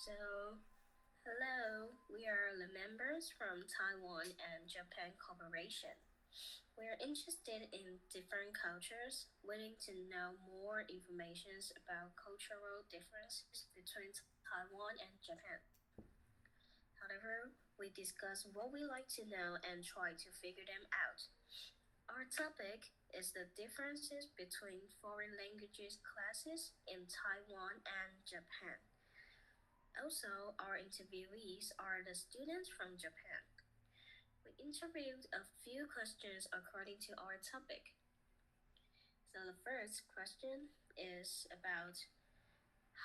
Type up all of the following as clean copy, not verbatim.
So, hello, we are the members from Taiwan and Japan Cooperation. We are interested in different cultures, willing to know more information about cultural differences between Taiwan and Japan. However, we discuss what we like to know and try to figure them out. Our topic is the differences between foreign languages classes in Taiwan and Japan. Also, our interviewees are the students from Japan. We interviewed a few questions according to our topic. So, the first question is about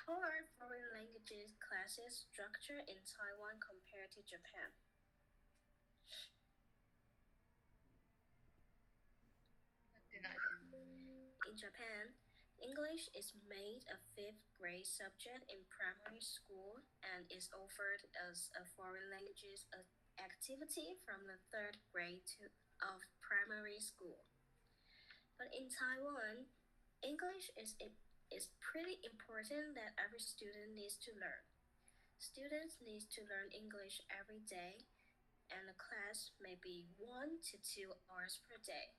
how are foreign languages classes structured in Taiwan compared to Japan? In Japan, English is made a fifth grade subject in primary school and is offered as a foreign languages activity from the third grade of primary school. But in Taiwan, English is pretty important that every student needs to learn. Students need to learn English every day, and the class may be 1 to 2 hours per day.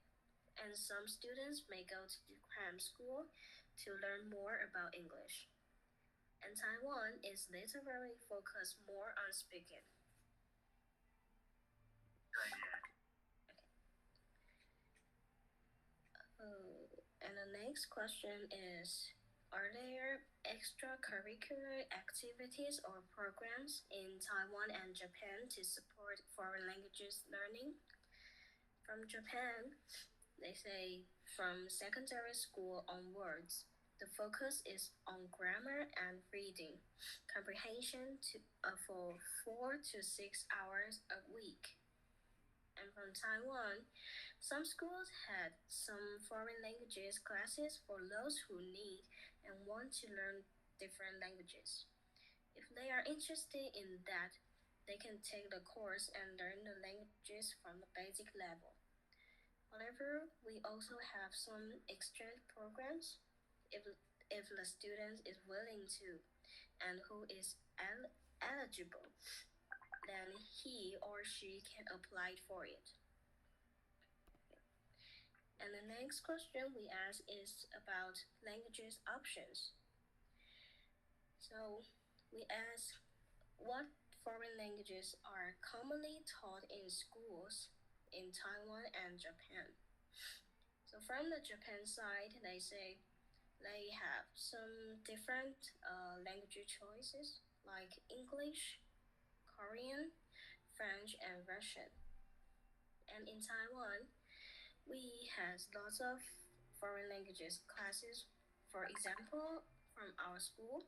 And some students may go to cram school to learn more about English. And Taiwan is literally focused more on speaking. And the next question is, are there extracurricular activities or programs in Taiwan and Japan to support foreign languages learning? From Japan, they say from secondary school onwards, the focus is on grammar and reading comprehension for 4 to 6 hours a week. And from Taiwan, some schools had some foreign languages classes for those who need and want to learn different languages. If they are interested in that, they can take the course and learn the languages from the basic level. However, we also have some exchange programs if the student is willing to and who is eligible, then he or she can apply for it. And the next question we ask is about languages options. So we ask what foreign languages are commonly taught in schools in Taiwan and Japan. So from the Japan side, they say they have some different language choices like English, Korean, French, and Russian. And in Taiwan, we have lots of foreign languages classes. For example, from our school,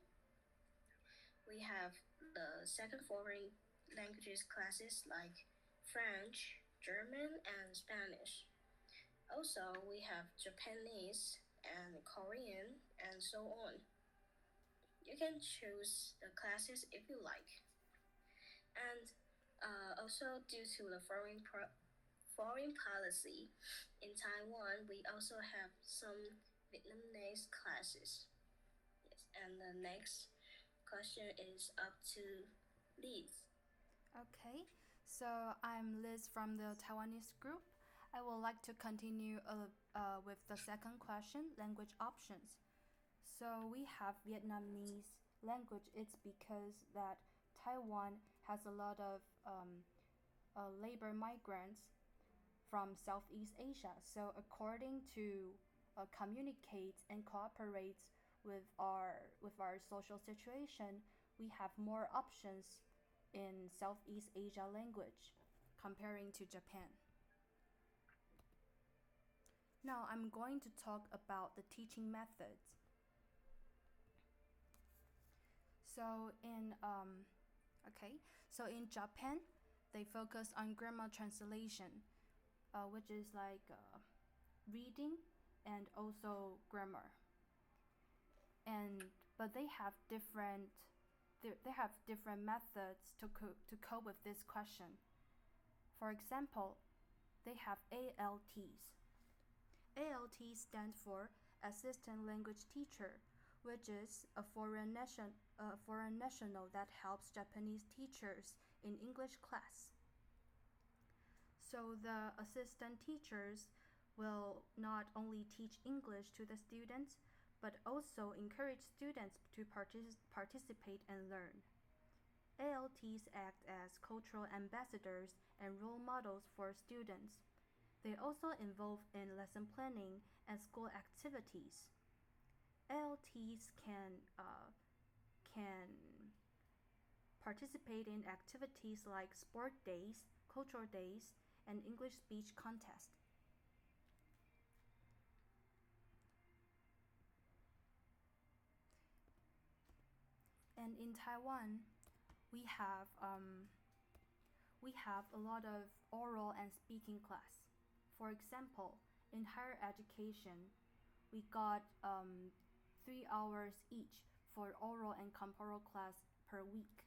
we have the second foreign languages classes like French, German, and Spanish. Also, we have Japanese and Korean and so on. You can choose the classes if you like. And also, due to the foreign policy, in Taiwan, we also have some Vietnamese classes. Yes, and the next question is up to Liz. Okay, so I'm Liz from the Taiwanese group. I would like to continue with the second question, language options. So we have Vietnamese language. It's because that Taiwan has a lot of labor migrants from Southeast Asia. So according to communicate and cooperate with our social situation, we have more options in Southeast Asia language comparing to Japan. Now I'm going to talk about the teaching methods. So in Japan, they focus on grammar translation, which is like reading and also grammar. But they have different methods to cope with this question. For example, they have ALTs. ALT stands for Assistant Language Teacher, which is a foreign national that helps Japanese teachers in English class. So the assistant teachers will not only teach English to the students, but also encourage students to participate and learn. ALTs act as cultural ambassadors and role models for students. They also involve in lesson planning and school activities. ALTs can participate in activities like sport days, cultural days, and English speech contest. And in Taiwan, we have um, we have a lot of oral and speaking class. For example, in higher education, we got 3 hours each for oral and comparable class per week.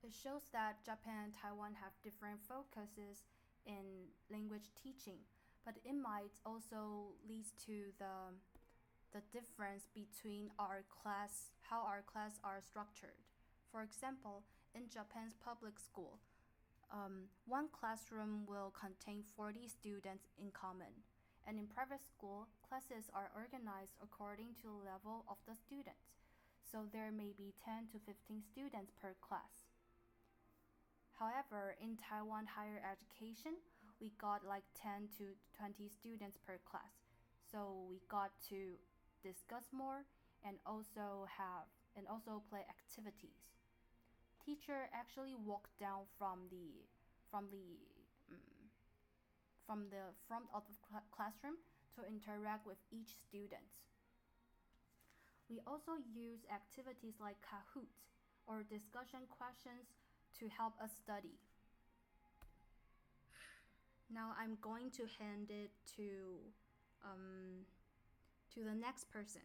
It shows that Japan and Taiwan have different focuses in language teaching, but it might also lead to the difference between how our class are structured. For example, in Japan's public school, one classroom will contain 40 students in common, and in private school, classes are organized according to the level of the students. So there may be 10 to 15 students per class. However, in Taiwan higher education, we got like 10 to 20 students per class. So we got to discuss more and also play activities. Teacher actually walked down from the um, from the front of the classroom to interact with each student. We also use activities like Kahoot or discussion questions to help us study. Now I'm going to hand it um, to the next person.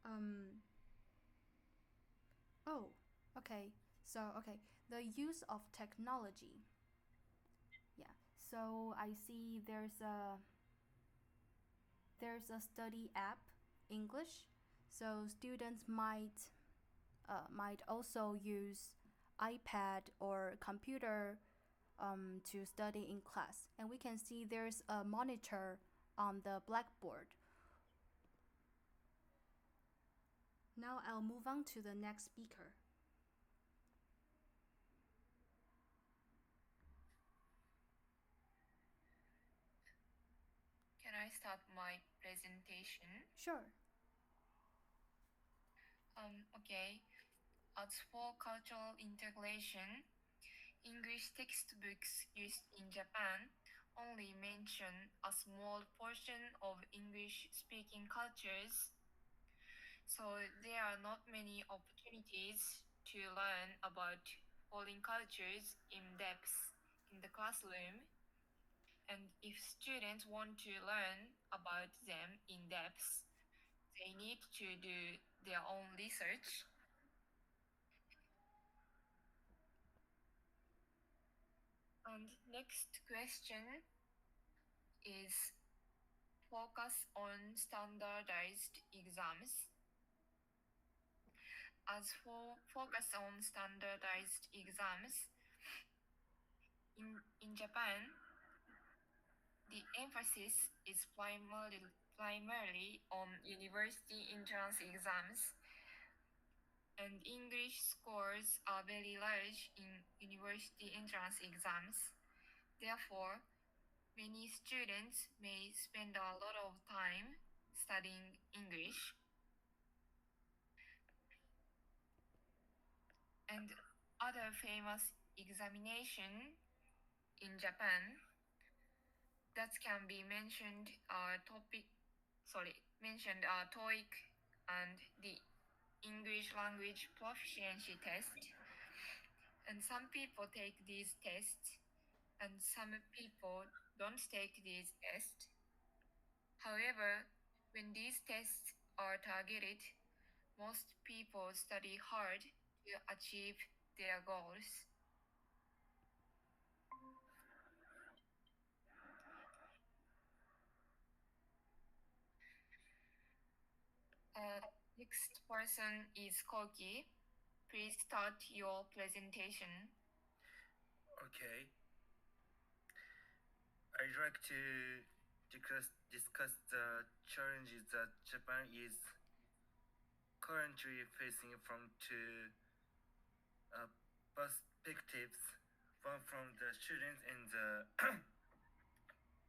Um, oh, okay. Okay, the use of technology. Yeah. So I see there's a study app English. So students might also use iPad or computer to study in class. And we can see there's a monitor on the blackboard. Now I'll move on to the next speaker. Can I start my presentation? Sure. Okay. As for cultural integration, English textbooks used in Japan only mention a small portion of English speaking cultures, so there are not many opportunities to learn about foreign cultures in depth in the classroom. And if students want to learn about them in depth, they need to do their own research. And next question is focus on standardized exams. As for focus on standardized exams, in Japan, the emphasis is primarily on university entrance exams, and English scores are very large in university entrance exams. Therefore, many students may spend a lot of time studying English. And other famous examination in Japan that can be mentioned mentioned TOEIC and the English language proficiency test. And some people take these tests and some people don't take these tests. However, when these tests are targeted, most people study hard to achieve their goals. Uh, Next person is Koki. Please start your presentation. Okay, I'd like to discuss the challenges that Japan is currently facing from two uh, perspectives, one from the students and the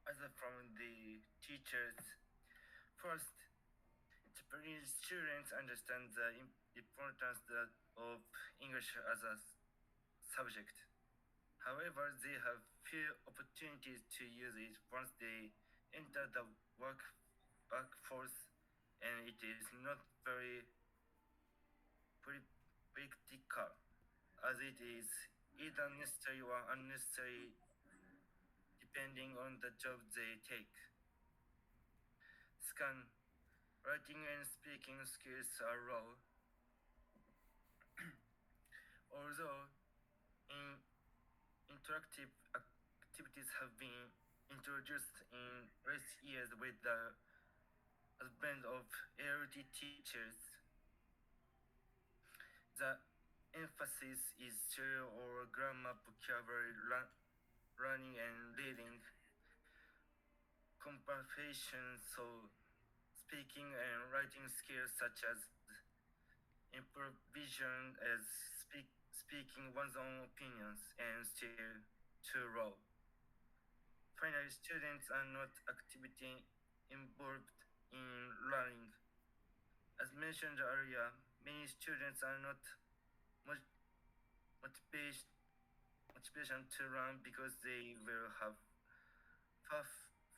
other from the teachers. First, Japanese students understand the importance of English as a subject. However, they have few opportunities to use it once they enter the workforce, and it is not very practical, as it is either necessary or unnecessary depending on the job they take. Second, writing and speaking skills are low, although in interactive activities have been introduced in recent years with the advent of ALD teachers. The emphasis is still on grammar, vocabulary, learning, and reading comprehension, so speaking and writing skills such as improvisation as speaking one's own opinions and still too low. Finally, students are not actively involved in learning. As mentioned earlier, many students are not motivation, motivation to learn because they will have far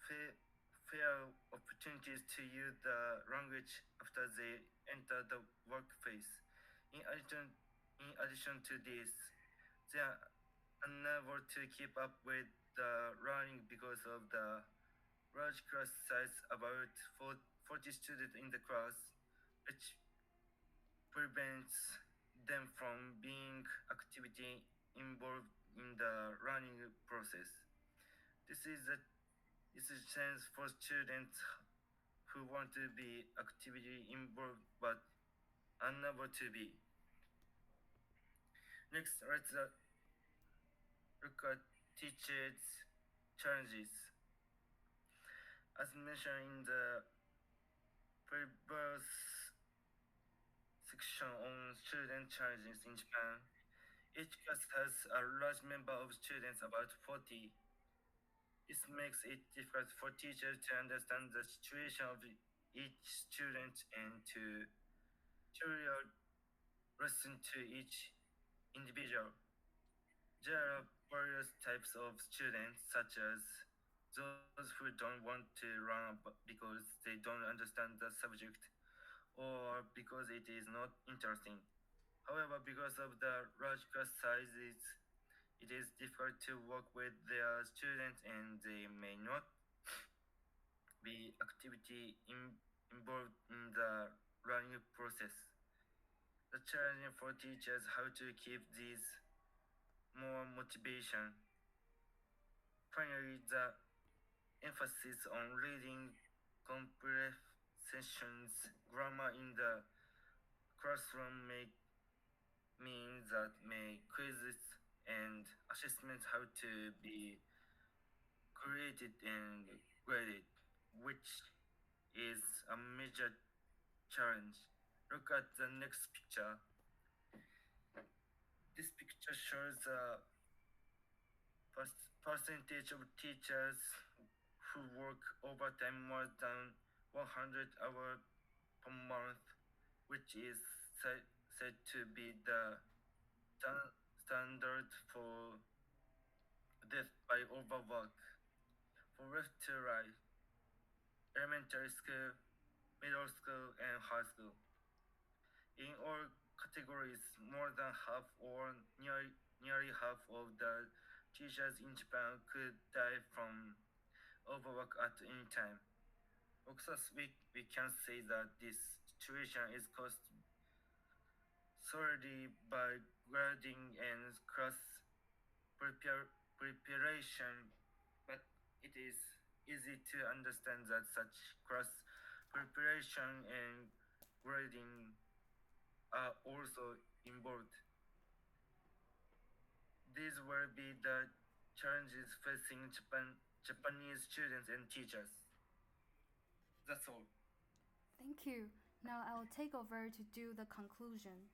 fair opportunities to use the language after they enter the workplace. In addition, in addition to this, they are unable to keep up with the learning because of the large class size, about 40 students in the class, which prevents them from being actively involved in the learning process. This is a this is a chance for students who want to be actively involved but unable to be. Next, let's look at teachers' challenges. As mentioned in the previous section on student challenges in Japan, each class has a large number of students, about 40. This makes it difficult for teachers to understand the situation of each student and to tailor lesson to each individual. There are various types of students, such as those who don't want to learn because they don't understand the subject or because it is not interesting. However, because of the large class sizes, it is difficult to work with their students and they may not be actively involved in the learning process. The challenge for teachers how to keep these more motivation. Finally, the emphasis on reading comprehensions grammar in the classroom may mean that may quizzes and assessments how to be created and graded, which is a major challenge. Look at the next picture. This picture shows the percentage of teachers who work overtime more than 100 hours per month, which is said to be the standard for death by overwork. For left to right, elementary school, middle school, and high school. In all categories, more than half or nearly half of the teachers in Japan could die from overwork at any time. Of course, we can say that this situation is caused solely by grading and preparation, but it is easy to understand that such cross preparation and grading are also involved. These will be the challenges facing Japanese students and teachers. That's all. Thank you. Now I will take over to do the conclusion.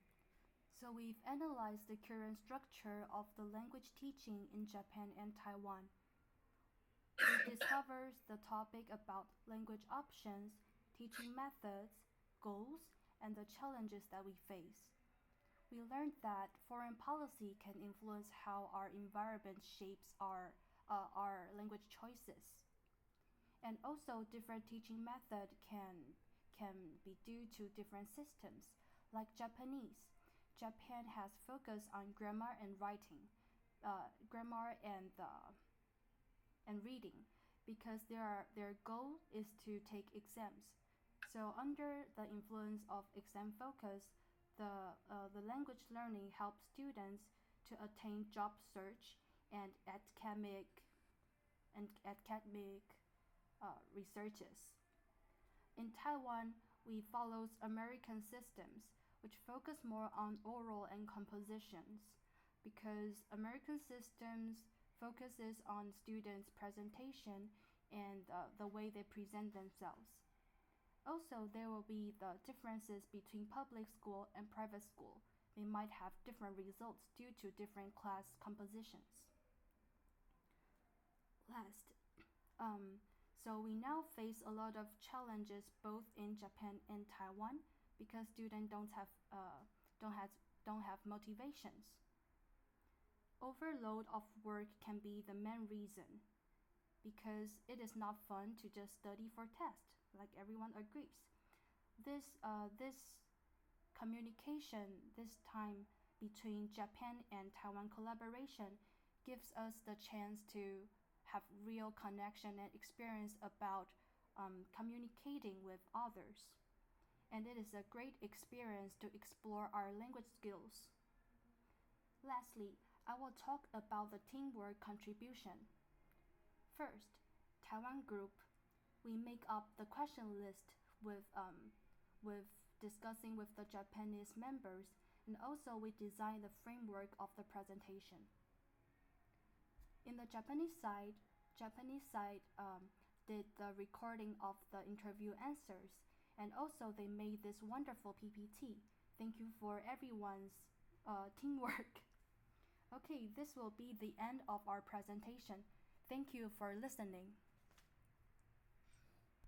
So we've analyzed the current structure of the language teaching in Japan and Taiwan. We discovered the topic about language options, teaching methods, goals, and the challenges that we face. We learned that foreign policy can influence how our environment shapes our language choices. And also different teaching method can be due to different systems. Like Japanese, Japan has focused on grammar and writing, grammar and reading, because their goal is to take exams. So under the influence of exam focus, the language learning helps students to attain job search and academic researches. In Taiwan, we follow American systems, which focus more on oral and compositions, because American systems focuses on students' presentation and the way they present themselves. Also, there will be the differences between public school and private school. They might have different results due to different class compositions. Last, so we now face a lot of challenges both in Japan and Taiwan because students don't have don't have motivations. Overload of work can be the main reason because it is not fun to just study for test, like everyone agrees. This communication this time between Japan and Taiwan collaboration gives us the chance to have real connection and experience about communicating with others. And it is a great experience to explore our language skills. Lastly, I will talk about the teamwork contribution. First, Taiwan group, we make up the question list with discussing with the Japanese members, and also we design the framework of the presentation. In the Japanese side did the recording of the interview answers, and also they made this wonderful PPT. Thank you for everyone's teamwork. Okay, this will be the end of our presentation. Thank you for listening.